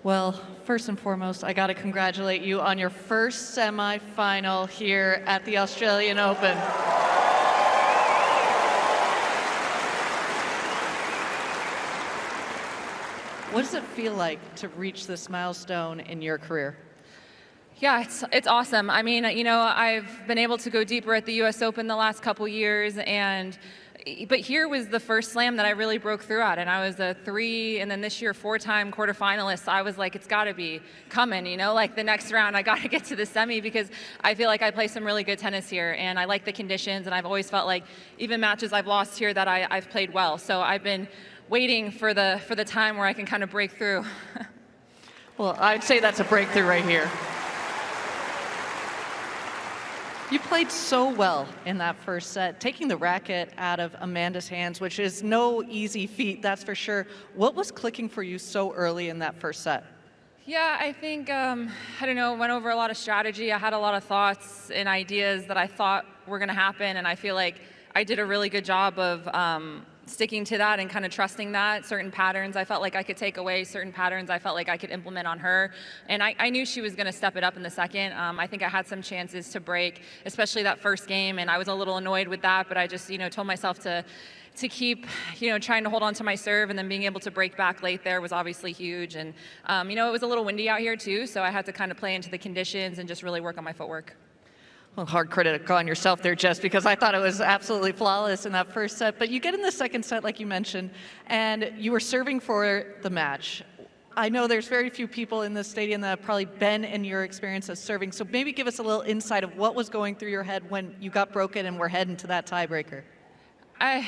Well, first and foremost, I got to congratulate you on your first semifinal here at the Australian Open. What does it feel like to reach this milestone in your career? Yeah, it's awesome. I mean, I've been able to go deeper at the U.S. Open the last couple years, but here was the first slam that I really broke through at, and I was a 3, and then this year 4-time quarterfinalist. So I was like, it's got to be coming, like the next round I got to get to the semi, because I feel like I play some really good tennis here, and I like the conditions, and I've always felt like even matches I've lost here that I've played well. So I've been waiting for the time where I can kind of break through. Well, I'd say that's a breakthrough right here. You played so well in that first set, taking the racket out of Amanda's hands, which is no easy feat, that's for sure. What was clicking for you so early in that first set? Yeah, I think, I don't know, went over a lot of strategy. I had a lot of thoughts and ideas that I thought were going to happen, and I feel like I did a really good job of sticking to that and kind of trusting that. Certain patterns I felt like I could take away, certain patterns I felt like I could implement on her. And I knew she was going to step it up in the second. I think I had some chances to break, especially that first game, and I was a little annoyed with that, but I just, told myself to keep, trying to hold on to my serve, and then being able to break back late there was obviously huge. And, it was a little windy out here too, so I had to kind of play into the conditions and just really work on my footwork. Well, hard critic on yourself there, Jess, because I thought it was absolutely flawless in that first set. But you get in the second set, like you mentioned, and you were serving for the match. I know there's very few people in this stadium that have probably been in your experience of serving, so maybe give us a little insight of what was going through your head when you got broken and were heading to that tiebreaker. I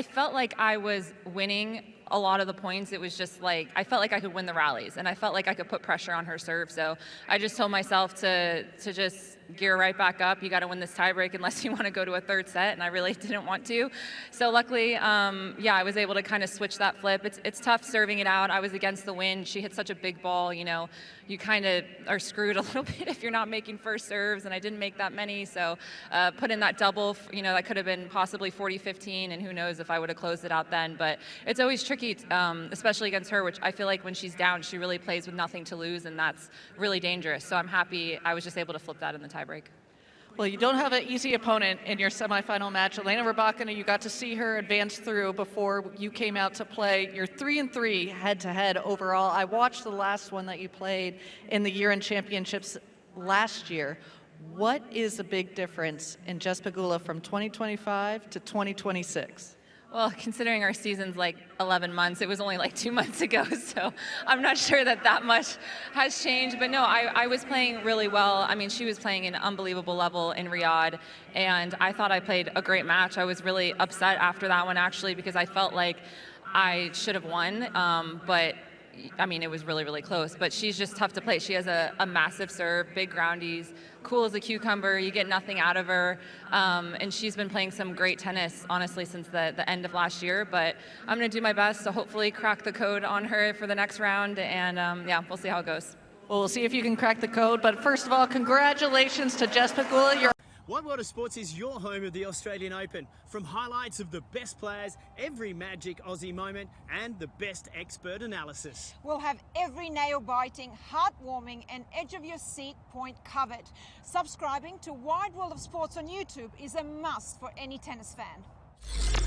felt like I was winning a lot of the points. It was just like, I felt like I could win the rallies, and I felt like I could put pressure on her serve. So I just told myself to just gear right back up. You got to win this tiebreak unless you want to go to a third set, and I really didn't want to. So luckily, I was able to kind of switch that flip. It's tough serving it out. I was against the wind. She hit such a big ball, you kind of are screwed a little bit if you're not making first serves, and I didn't make that many. So put in that double, that could have been possibly 40-15, and who knows if I would have closed it out then. But it's always tricky, especially against her, which I feel like when she's down, she really plays with nothing to lose, and that's really dangerous. So I'm happy I was just able to flip that in the tiebreak. Well, you don't have an easy opponent in your semifinal match. Elena Rybakina, you got to see her advance through before you came out to play. You're 3-3 head-to-head overall. I watched the last one that you played in the year-end championships last year. What is the big difference in Jessica Pegula from 2025 to 2026? Well, considering our season's like 11 months, it was only like 2 months ago, so I'm not sure that much has changed. But no, I was playing really well. I mean, she was playing an unbelievable level in Riyadh, and I thought I played a great match. I was really upset after that one, actually, because I felt like I should have won, but I mean, it was really, really close. But she's just tough to play. She has a massive serve, big groundies, cool as a cucumber. You get nothing out of her. And she's been playing some great tennis, honestly, since the end of last year. But I'm going to do my best to hopefully crack the code on her for the next round. And we'll see how it goes. Well, we'll see if you can crack the code. But first of all, congratulations to Jessica Pegula. One World of Sports is your home of the Australian Open. From highlights of the best players, every magic Aussie moment, and the best expert analysis. We'll have every nail-biting, heartwarming, and edge-of-your-seat point covered. Subscribing to Wide World of Sports on YouTube is a must for any tennis fan.